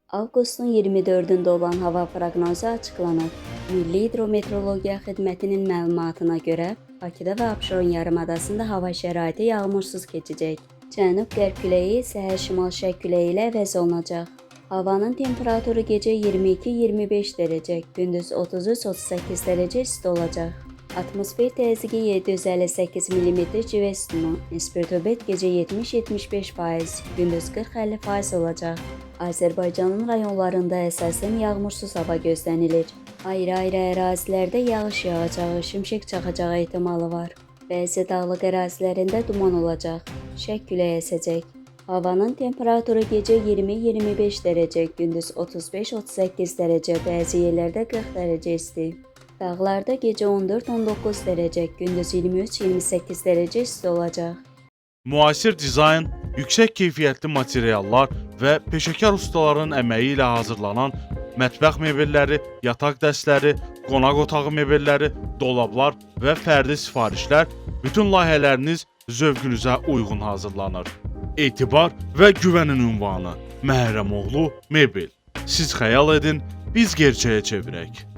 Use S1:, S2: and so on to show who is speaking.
S1: Avqustun 24-də olan hava proqnozu açıqlanıb. Milli Hidrometeorologiya Xidmətinin məlumatına görə, Bakıda və Abşeron yarımadasında hava şəraiti yağmursuz keçəcək. Cənub-qərb küləyi səhər şimal-şərq küləyi ilə əvəz olunacaq. Havanın temperaturu gecə 22-25 dərəcə, gündüz 33-38 dərəcə isti olacaq. Atmosfer təzyiqi 758 mm civə sütunu, nisbi-rütubət gecə 70-75%, gündüz 40-50% olacaq. Azərbaycanın rayonlarında əsasən yağmursuz hava gözlənilir. Ayrı-ayrı ərazilərdə yağış yağacağı, şimşək çaxacağı ehtimalı var. Bəzi dağlıq ərazilərində duman olacaq, şək küləyi əsəcək. Havanın temperaturu gecə 20-25 dərəcə, gündüz 35-38 dərəcə, bəzi yerlərdə 40 dərəcə isti. Dağlarda gecə 14-19 dərəcə, gündüz 23-28 dərəcə isti olacaq.
S2: Müasir dizayn, yüksək keyfiyyətli materiallar və peşəkar ustaların əməyi ilə hazırlanan mətbəx mebelləri, yataq dəstləri, qonaq otağı mebelləri, dolablar və fərdi sifarişlər bütün layihələriniz zövqünüzə uyğun hazırlanır. Etibar və güvənin ünvanı Məhrəmoğlu Mebel. Siz xəyal edin, biz gerçəyə çevirək.